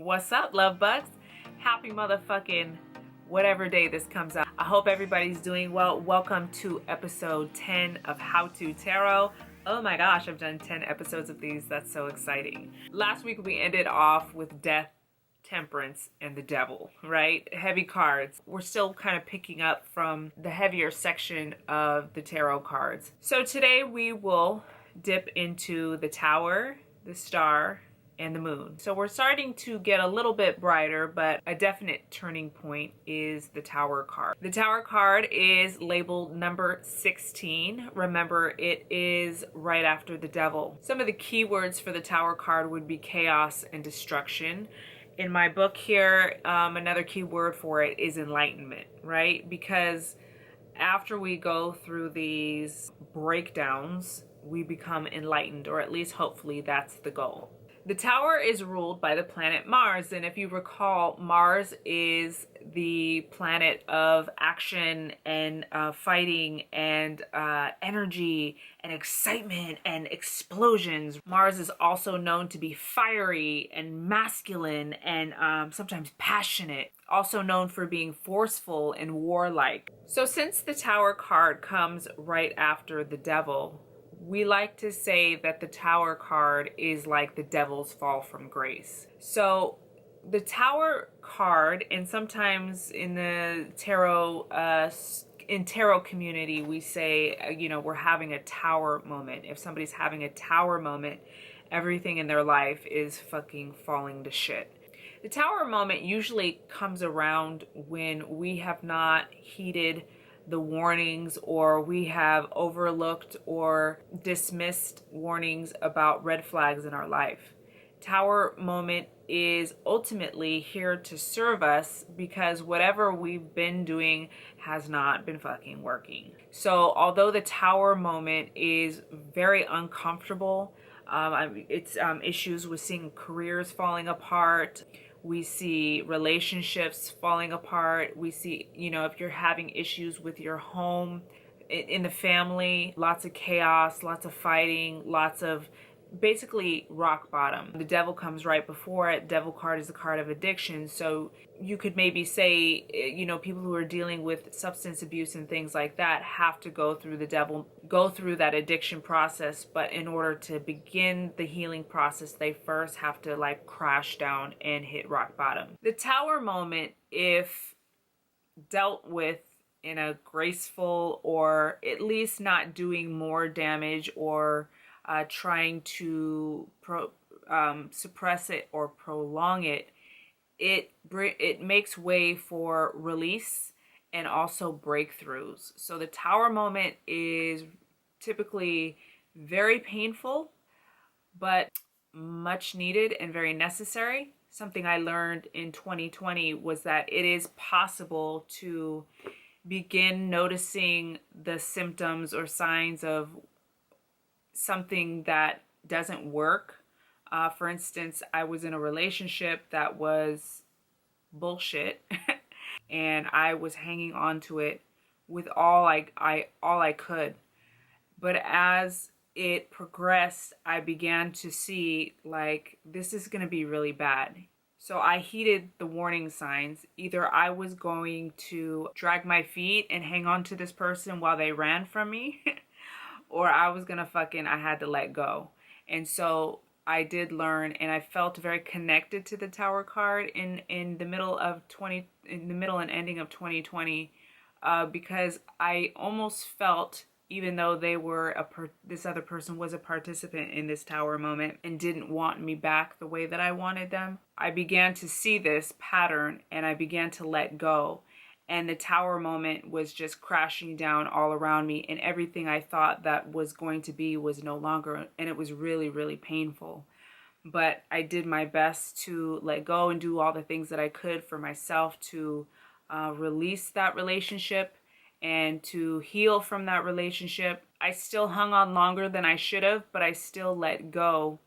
What's up, love bugs? Happy motherfucking whatever day this comes out. I hope everybody's doing well. Welcome to episode 10 of How to Tarot. Oh my gosh, I've done 10 episodes of these. That's so exciting. Last week we ended off with Death, Temperance, and the Devil, right? Heavy cards. We're still kind of picking up from the heavier section of the tarot cards. So today we will dip into the Tower, the Star, and the Moon. So we're starting to get a little bit brighter, but a definite turning point is the Tower card. The Tower card is labeled number 16. Remember, it is right after the Devil. Some of the keywords for the Tower card would be chaos and destruction. In my book here, another key word for it is enlightenment, right? Because after we go through these breakdowns, we become enlightened, or at least hopefully that's the goal. The Tower is ruled by the planet Mars, and if you recall, Mars is the planet of action and fighting and energy and excitement and explosions. Mars is also known to be fiery and masculine and sometimes passionate, also known for being forceful and warlike. So since the Tower card comes right after the Devil, we like to say that the Tower card is like the devil's fall from grace. So the Tower card, and sometimes in the tarot community, we say, we're having a tower moment. If somebody's having a tower moment, everything in their life is fucking falling to shit. The Tower moment usually comes around when we have not heeded the warnings, or we have overlooked or dismissed warnings about red flags in our life. Tower moment is ultimately here to serve us because whatever we've been doing has not been fucking working. So although the Tower moment is very uncomfortable, it's issues with seeing careers falling apart. We see relationships falling apart. We see, if you're having issues with your home, in the family, lots of chaos, lots of fighting, lots of basically rock bottom. The Devil comes right before it. Devil card is the card of addiction. So you could maybe say, people who are dealing with substance abuse and things like that have to go through the Devil, go through that addiction process. But in order to begin the healing process, they first have to crash down and hit rock bottom. The Tower moment, if dealt with in a graceful, or at least not doing more damage or trying to suppress it or prolong it, it makes way for release and also breakthroughs. So the Tower moment is typically very painful, but much needed and very necessary. Something I learned in 2020 was that it is possible to begin noticing the symptoms or signs of something that doesn't work. For instance, I was in a relationship that was bullshit and I was hanging on to it with all I could. But as it progressed, I began to see this is going to be really bad. So I heeded the warning signs. Either I was going to drag my feet and hang on to this person while they ran from me, or I was gonna I had to let go. And so I did learn, and I felt very connected to the Tower card in the middle and ending of 2020, because I almost felt, even though they were this other person was a participant in this Tower moment and didn't want me back the way that I wanted them, I began to see this pattern and I began to let go. And the Tower moment was just crashing down all around me, and everything I thought that was going to be was no longer, and it was really, really painful. But I did my best to let go and do all the things that I could for myself to release that relationship and to heal from that relationship. I still hung on longer than I should have, but I still let go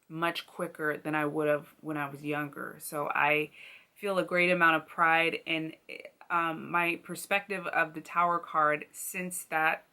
much quicker than I would have when I was younger. So I feel a great amount of pride, and my perspective of the Tower card since that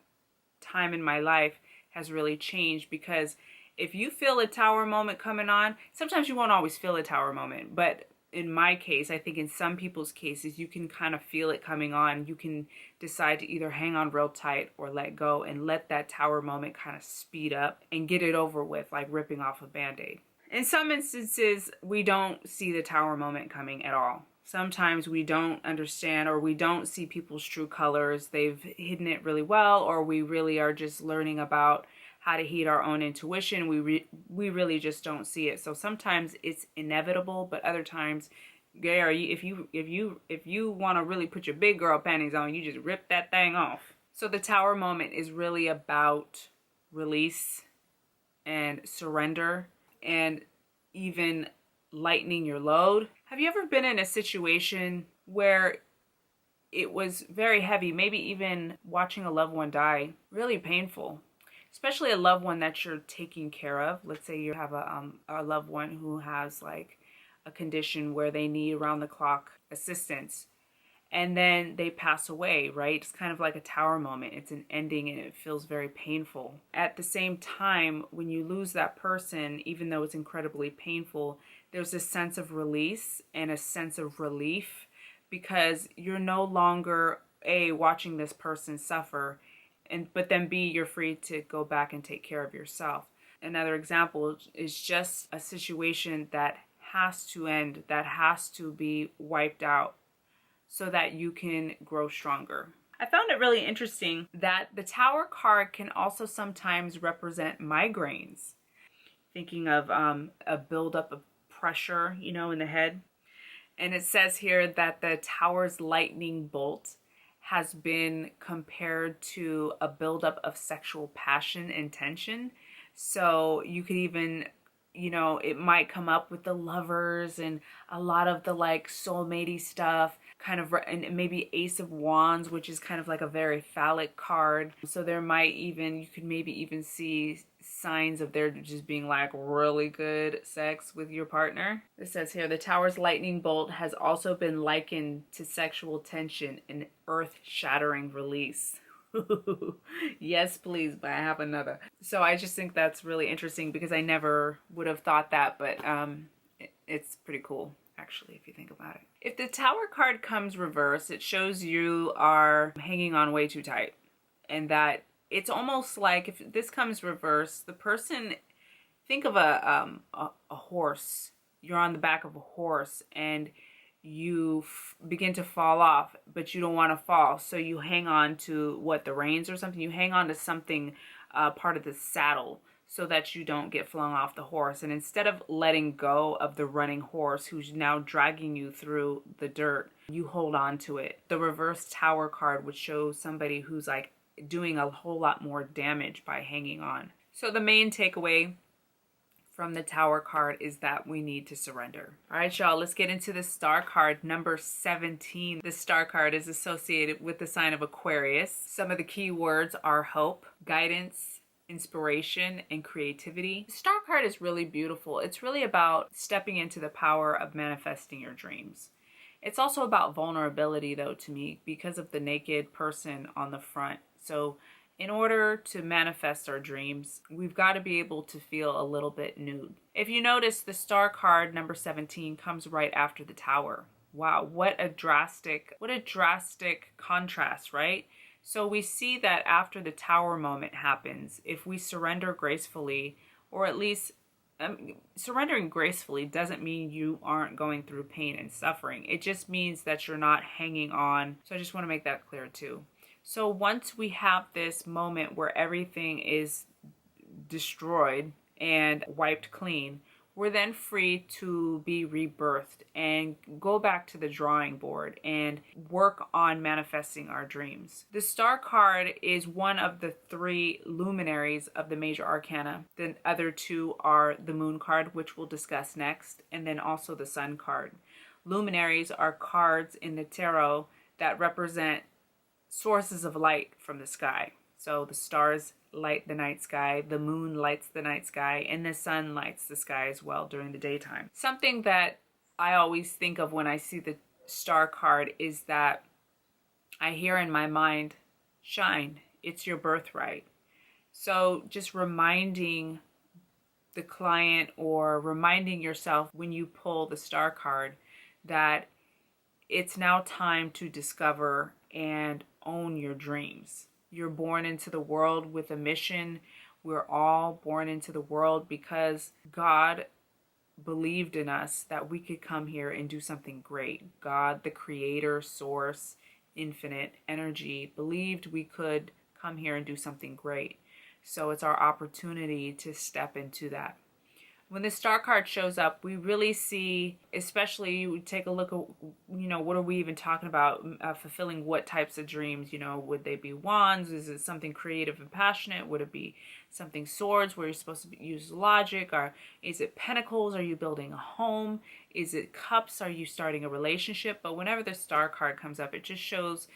time in my life has really changed, because If you feel a tower moment coming on, sometimes you won't always feel a tower moment, but in my case, I think in some people's cases, you can kind of feel it coming on. You can decide to either hang on real tight or let go and let that tower moment kind of speed up and get it over with, like ripping off a Band-Aid. In some instances, we don't see the tower moment coming at all. Sometimes we don't understand, or we don't see people's true colors. They've hidden it really well, or we really are just learning about how to heed our own intuition. We really just don't see it. So sometimes it's inevitable, but other times, if you want to really put your big girl panties on, you just rip that thing off. So the tower moment is really about release and surrender, and even lightening your load. Have you ever been in a situation where it was very heavy, maybe even watching a loved one die, really painful? Especially a loved one that you're taking care of. Let's say you have a loved one who has like a condition where they need around the clock assistance, and then they pass away, right? It's kind of like a tower moment. It's an ending and it feels very painful. At the same time, when you lose that person, even though it's incredibly painful, there's a sense of release and a sense of relief, because you're no longer A, watching this person suffer, but then B, you're free to go back and take care of yourself. Another example is just a situation that has to end, that has to be wiped out so that you can grow stronger. I found it really interesting that the Tower card can also sometimes represent migraines. Thinking of a buildup of pressure, in the head. And it says here that the Tower's lightning bolt has been compared to a buildup of sexual passion and tension. So you could even, it might come up with the Lovers and a lot of the like soulmatey stuff, kind of, and maybe Ace of Wands, which is kind of like a very phallic card. So you could maybe even see signs of there just being like really good sex with your partner. It says here, the Tower's lightning bolt has also been likened to sexual tension and earth-shattering release. Yes, please, but I have another. So I just think that's really interesting because I never would have thought that, but it's pretty cool, actually, if you think about it. If the Tower card comes reversed, it shows you are hanging on way too tight, and that it's almost like if this comes reversed, the person, think of a horse. You're on the back of a horse and you begin to fall off, but you don't want to fall. So you hang on to the reins or something. You hang on to something, part of the saddle, so that you don't get flung off the horse. And instead of letting go of the running horse who's now dragging you through the dirt, you hold on to it. The reverse Tower card would show somebody who's like doing a whole lot more damage by hanging on. So the main takeaway from the Tower card is that we need to surrender. All right, y'all, let's get into the Star card, number 17. The Star card is associated with the sign of Aquarius. Some of the key words are hope, guidance, inspiration, and creativity. The Star card is really beautiful. It's really about stepping into the power of manifesting your dreams. It's also about vulnerability, though, to me, because of the naked person on the front. So in order to manifest our dreams, we've got to be able to feel a little bit nude. If you notice, the Star card, number 17, comes right after the Tower. Wow, what a drastic contrast, right? So we see that after the Tower moment happens, if we surrender gracefully, or at least surrendering gracefully doesn't mean you aren't going through pain and suffering. It just means that you're not hanging on. So I just want to make that clear too. So once we have this moment where everything is destroyed and wiped clean, we're then free to be rebirthed and go back to the drawing board and work on manifesting our dreams. The Star card is one of the 3 luminaries of the major arcana. The other 2 are the Moon card, which we'll discuss next, and then also the Sun card. Luminaries are cards in the tarot that represent sources of light from the sky. So the stars light the night sky, the moon lights the night sky, and the sun lights the sky as well during the daytime. Something that I always think of when I see the Star card is that I hear in my mind, shine, it's your birthright. So just reminding the client or reminding yourself when you pull the star card that it's now time to discover and own your dreams. You're born into the world with a mission. We're all born into the world because God believed in us that we could come here and do something great. God, the creator, source, infinite energy, believed we could come here and do something great. So it's our opportunity to step into that. When the star card shows up, we really see, especially you take a look at, what are we even talking about? Fulfilling what types of dreams? Would they be wands? Is it something creative and passionate? Would it be something swords where you're supposed to use logic? Or is it pentacles? Are you building a home? Is it cups? Are you starting a relationship? But whenever the star card comes up, it just shows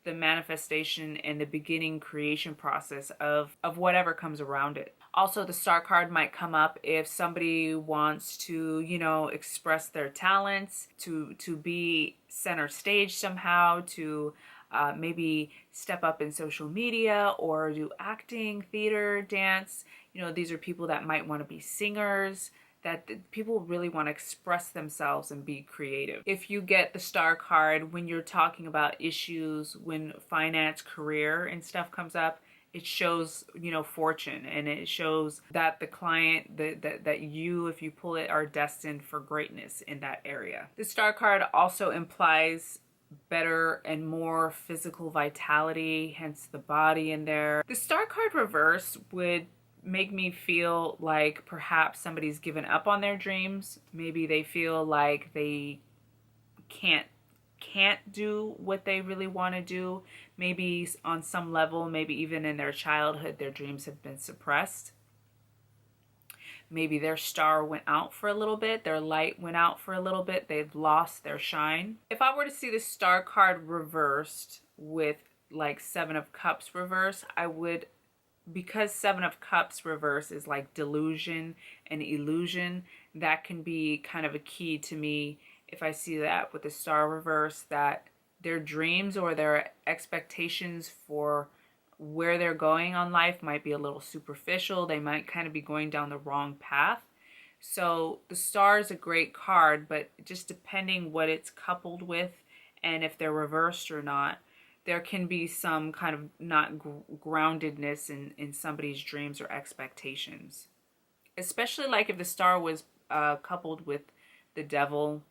the manifestation and the beginning creation process of whatever comes around it. Also, the star card might come up if somebody wants to, express their talents, to be center stage somehow, to maybe step up in social media or do acting, theater, dance. These are people that might want to be singers, that people really want to express themselves and be creative. If you get the star card when you're talking about issues, when finance, career and stuff comes up, it shows, fortune, and it shows that the client, that you, if you pull it, are destined for greatness in that area. The star card also implies better and more physical vitality, hence the body in there. The star card reverse would make me feel like perhaps somebody's given up on their dreams. Maybe they feel like they can't do what they really want to do. Maybe on some level, maybe even in their childhood, their dreams have been suppressed. Maybe their star went out for a little bit, their light went out for a little bit, they've lost their shine. If I were to see the star card reversed with like Seven of Cups reverse, I would, because Seven of Cups reverse is like delusion and illusion, that can be kind of a key to me if I see that with the star reverse, that their dreams or their expectations for where they're going on life might be a little superficial. They might kind of be going down the wrong path. So the star is a great card, but just depending what it's coupled with and if they're reversed or not, there can be some kind of not groundedness in somebody's dreams or expectations. Especially like if the star was coupled with the devil,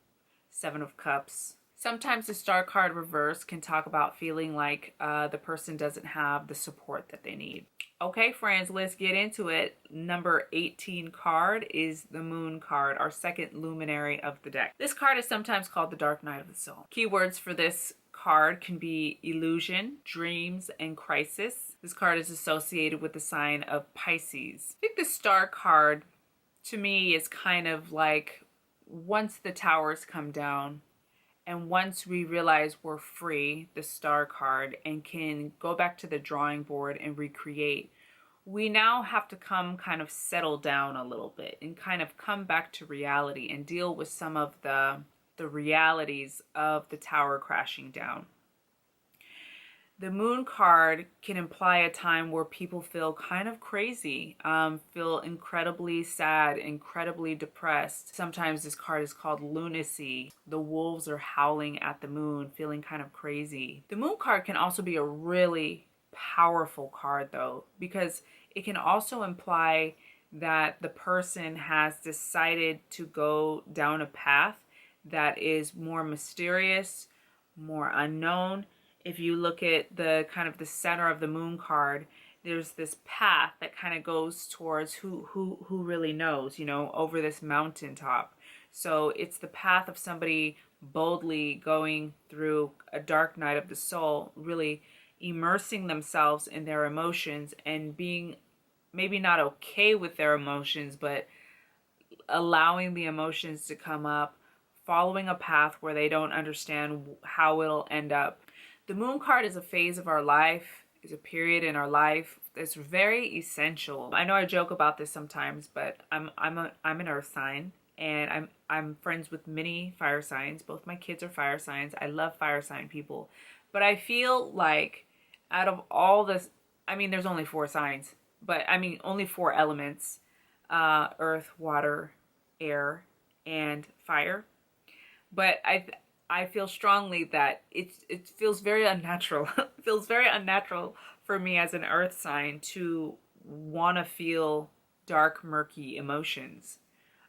Seven of Cups. Sometimes the star card reverse can talk about feeling like the person doesn't have the support that they need. Okay, friends, let's get into it. Number 18 card is the Moon card, our second luminary of the deck. This card is sometimes called the Dark Night of the Soul. Keywords for this card can be illusion, dreams, and crisis. This card is associated with the sign of Pisces. I think the star card, to me, is kind of like once the towers come down and once we realize we're free, the star card, and can go back to the drawing board and recreate, we now have to come kind of settle down a little bit and kind of come back to reality and deal with some of the realities of the tower crashing down. The Moon card can imply a time where people feel kind of crazy, feel incredibly sad, incredibly depressed. Sometimes this card is called lunacy. The wolves are howling at the moon, feeling kind of crazy. The Moon card can also be a really powerful card though, because it can also imply that the person has decided to go down a path that is more mysterious, more unknown. If you look at the kind of the center of the Moon card, there's this path that kind of goes towards who really knows, over this mountaintop. So it's the path of somebody boldly going through a dark night of the soul, really immersing themselves in their emotions and being maybe not okay with their emotions, but allowing the emotions to come up, following a path where they don't understand how it'll end up. The Moon card is a phase of our life, is a period in our life that's very essential. I know I joke about this sometimes, but I'm an earth sign, and I'm friends with many fire signs. Both my kids are fire signs. I love fire sign people. But I feel like out of all this, there's only 4 signs, but only 4 elements. earth, water, air, and fire. But I feel strongly that it feels very unnatural. It feels very unnatural for me as an earth sign to want to feel dark, murky emotions.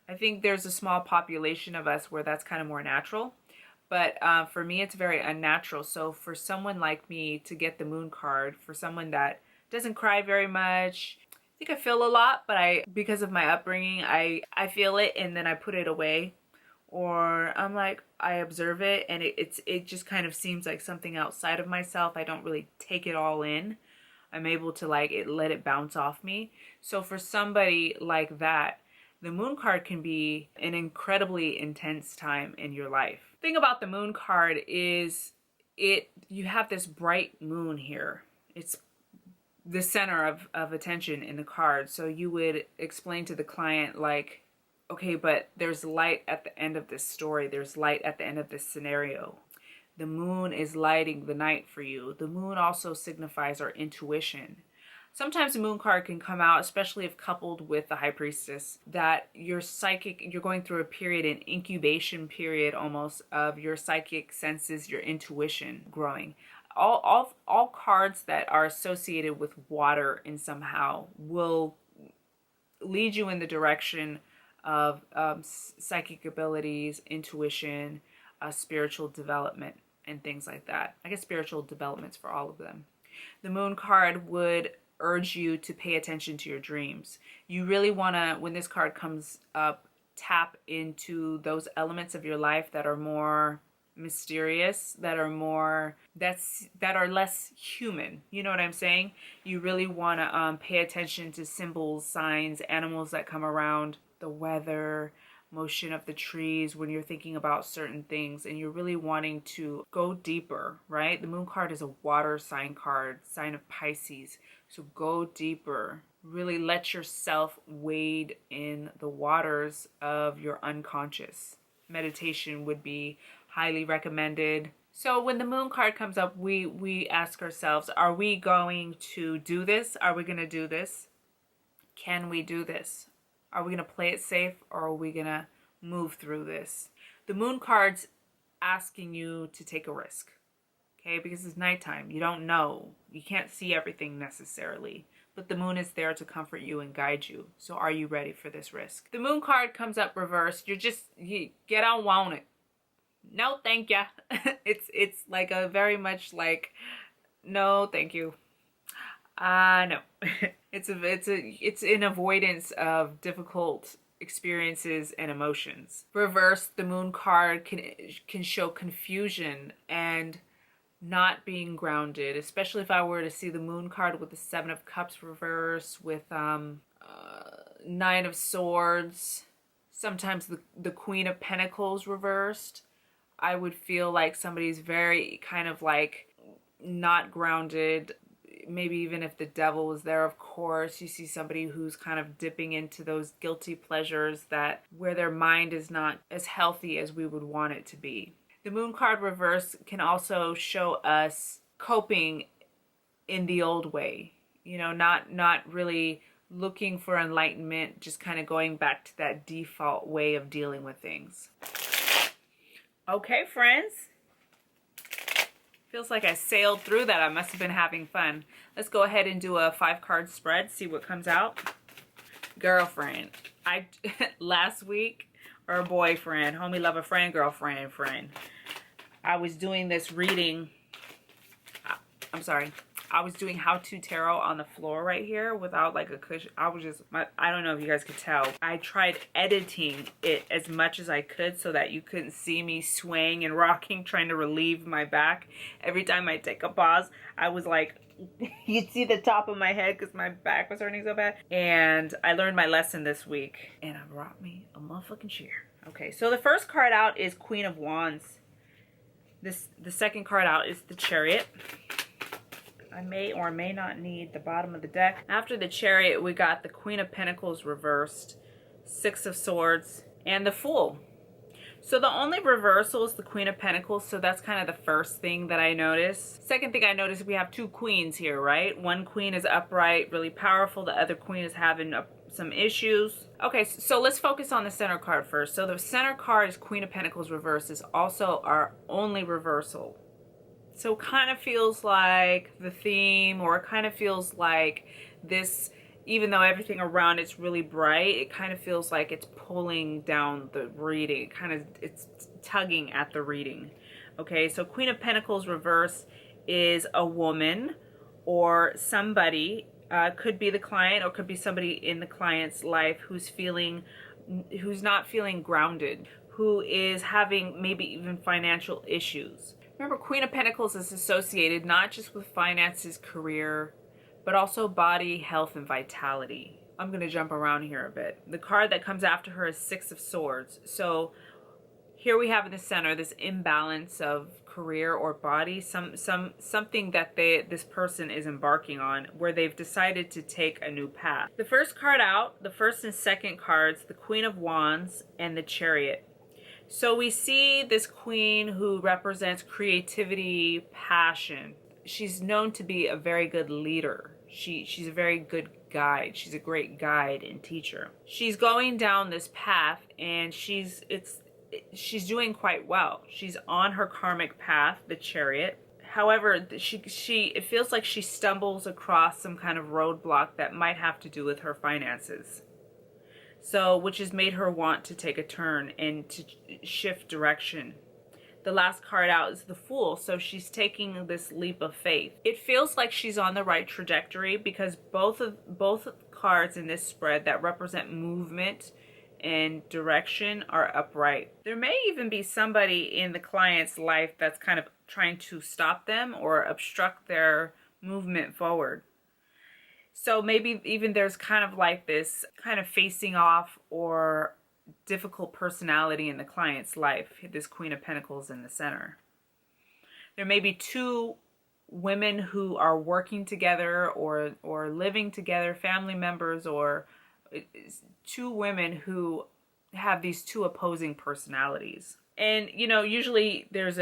I think there's a small population of us where that's kind of more natural. But for me, it's very unnatural. So for someone like me to get the moon card, for someone that doesn't cry very much, I think I feel a lot, but because of my upbringing, I feel it and then I put it away. Or I'm like, I observe it and it just kind of seems like something outside of myself. I don't really take it all in. I'm able to let it bounce off me. So for somebody like that, the moon card can be an incredibly intense time in your life. The thing about the moon card is you have this bright moon here. It's the center of attention in the card. So you would explain to the client like, okay, but there's light at the end of this story. There's light at the end of this scenario. The moon is lighting the night for you. The moon also signifies our intuition. Sometimes the moon card can come out, especially if coupled with the high priestess, that you're going through a period, an incubation period almost, of your psychic senses, your intuition growing. All cards that are associated with water in somehow will lead you in the direction of psychic abilities, intuition, spiritual development, and things like that. I guess spiritual developments for all of them. The moon card would urge you to pay attention to your dreams. You really want to, when this card comes up, tap into those elements of your life that are more mysterious, that are less human. You know what I'm saying? You really want to pay attention to symbols, signs, animals that come around, the weather, motion of the trees when you're thinking about certain things, and you're really wanting to go deeper, right? The moon card is a water sign card, sign of Pisces. So go deeper. Really let yourself wade in the waters of your unconscious. Meditation would be highly recommended. So when the moon card comes up, we ask ourselves, are we going to do this? Are we going to do this? Can we do this? Are we going to play it safe, or are we going to move through this? The moon card's asking you to take a risk, okay? Because it's nighttime. You don't know. You can't see everything necessarily. But the moon is there to comfort you and guide you. So are you ready for this risk? The moon card comes up reversed. You get on want it. No, thank ya. It's like a very much like, no, thank you. No. It's an avoidance of difficult experiences and emotions. Reverse, the moon card can show confusion and not being grounded, especially if I were to see the moon card with the 7 of Cups reverse, with 9 of Swords, sometimes the Queen of Pentacles reversed. I would feel like somebody's very kind of like not grounded. Maybe even if the devil was there, of course, you see somebody who's kind of dipping into those guilty pleasures where their mind is not as healthy as we would want it to be. The moon card reverse can also show us coping in the old way, not really looking for enlightenment, just kind of going back to that default way of dealing with things. Okay, friends. Feels like I sailed through that. I must have been having fun. Let's go ahead and do a 5-card spread, see what comes out. Girlfriend. Last week, or boyfriend, homie, lover, friend, girlfriend, friend. I was doing this reading. I was doing How to Tarot on the floor right here without like a cushion. I don't know if you guys could tell. I tried editing it as much as I could so that you couldn't see me swaying and rocking, trying to relieve my back. Every time I take a pause, I was like, you'd see the top of my head because my back was hurting so bad. And I learned my lesson this week. And I brought me a motherfucking chair. Okay, so the first card out is Queen of Wands. The second card out is the Chariot. I may or may not need the bottom of the deck. After the Chariot, we got the Queen of Pentacles reversed, 6 of Swords, and the Fool. So the only reversal is the Queen of Pentacles, so that's kind of the first thing that I noticed. Second thing I noticed, we have 2 queens here, right? One queen is upright, really powerful. The other queen is having some issues. Okay, so let's focus on the center card first. So the center card is Queen of Pentacles reversed, is also our only reversal. So it kind of feels like the theme, or it kind of feels like this, even though everything around it's really bright, it kind of feels like it's pulling down the reading. It's tugging at the reading. Okay, so Queen of Pentacles reverse is a woman or somebody, could be the client or could be somebody in the client's life who's not feeling grounded, who is having maybe even financial issues. Remember, Queen of Pentacles is associated not just with finances, career, but also body, health, and vitality. I'm going to jump around here a bit. The card that comes after her is Six of Swords. So here we have in the center this imbalance of career or body, something that this person is embarking on, where they've decided to take a new path. The first card out, the first and second cards, the Queen of Wands and the Chariot. So we see this queen who represents creativity, passion. She's known to be a very good leader. She's a very good guide. She's a great guide and teacher. She's going down this path, and she's doing quite well. She's on her karmic path, the Chariot. However, it feels like she stumbles across some kind of roadblock that might have to do with her finances. So, which has made her want to take a turn and to shift direction. The last card out is the Fool, so she's taking this leap of faith. It feels like she's on the right trajectory because both cards in this spread that represent movement and direction are upright. There may even be somebody in the client's life that's kind of trying to stop them or obstruct their movement forward. So maybe even there's kind of like this kind of facing off or difficult personality in the client's life, this Queen of Pentacles in the center. There may be two women who are working together or living together, family members, or two women who have these two opposing personalities. And, you know, usually there's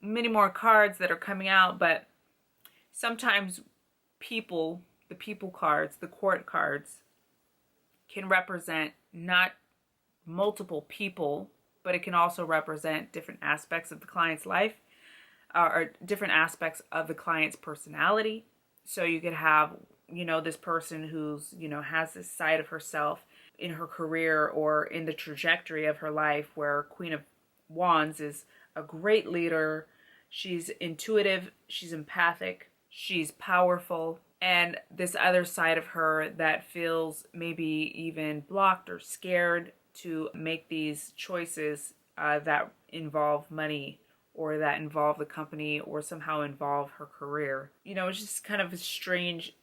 many more cards that are coming out, but sometimes the people cards, the court cards, can represent not multiple people, but it can also represent different aspects of the client's life, or different aspects of the client's personality. So you could have, you know, this person who's, you know, has this side of herself in her career or in the trajectory of her life, where Queen of Wands is a great leader. She's intuitive, she's empathic, she's powerful. And this other side of her that feels maybe even blocked or scared to make these choices that involve money, or that involve the company, or somehow involve her career. You know, it's just kind of a strange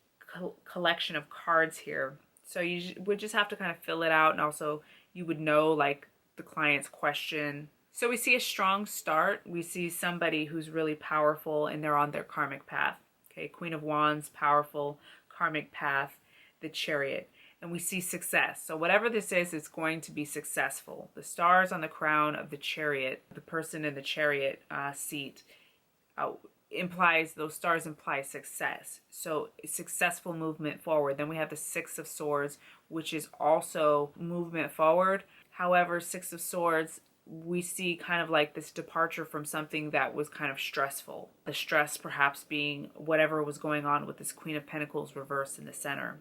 collection of cards here. So you would just have to kind of fill it out, and also you would know like the client's question. So we see a strong start. We see somebody who's really powerful and they're on their karmic path. Okay, Queen of Wands, powerful, karmic path, the Chariot. And we see success. So whatever this is, it's going to be successful. The stars on the crown of the Chariot, the person in the Chariot seat, those stars imply success. So successful movement forward. Then we have the Six of Swords, which is also movement forward. However, Six of Swords, we see kind of like this departure from something that was kind of stressful. The stress perhaps being whatever was going on with this Queen of Pentacles reversed in the center.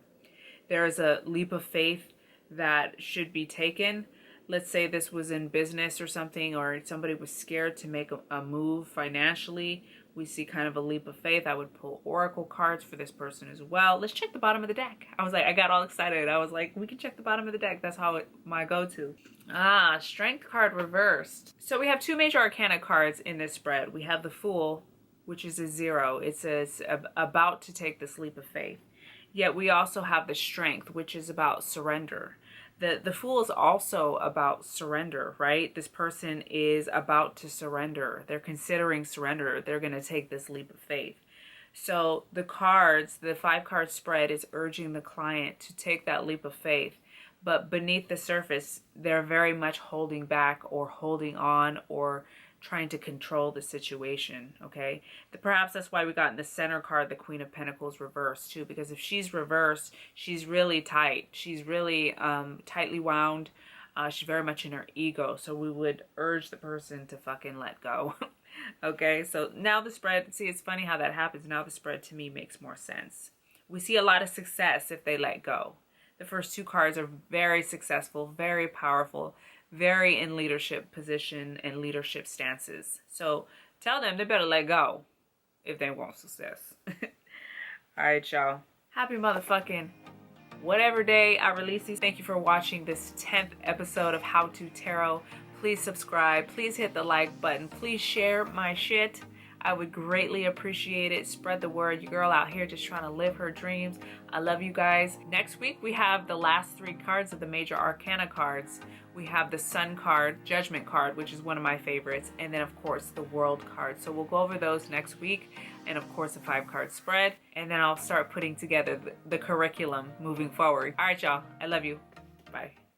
There is a leap of faith that should be taken. Let's say this was in business or something, or somebody was scared to make a move financially. We see kind of a leap of faith. I would pull oracle cards for this person as well. Let's check the bottom of the deck. I got all excited. I was like, we can check the bottom of the deck. That's my go-to. Strength card reversed. So we have two major arcana cards in this spread. We have the Fool, which is a 0. It says about to take this leap of faith. Yet we also have the Strength, which is about surrender. The Fool is also about surrender, right? This person is about to surrender. They're considering surrender. They're going to take this leap of faith. So the 5-card spread is urging the client to take that leap of faith. But beneath the surface, they're very much holding back or holding on, or trying to control the situation, okay? Perhaps that's why we got in the center card the Queen of Pentacles reversed too, because if she's reversed, she's really tight. She's really tightly wound. She's very much in her ego. So we would urge the person to fucking let go. Okay, so now the spread, see, it's funny how that happens. Now the spread to me makes more sense. We see a lot of success if they let go. The first two cards are very successful, very powerful, very in leadership position and leadership stances. So tell them they better let go if they want success. All right, y'all. Happy motherfucking whatever day I release these. Thank you for watching this 10th episode of How to Tarot. Please subscribe. Please hit the like button. Please share my shit. I would greatly appreciate it. Spread the word. Your girl out here just trying to live her dreams. I love you guys. Next week, we have the last three cards of the major arcana cards. We have the Sun card, Judgment card, which is one of my favorites, and then, of course, the World card. So we'll go over those next week, and, of course, a 5-card spread, and then I'll start putting together the curriculum moving forward. All right, y'all. I love you. Bye.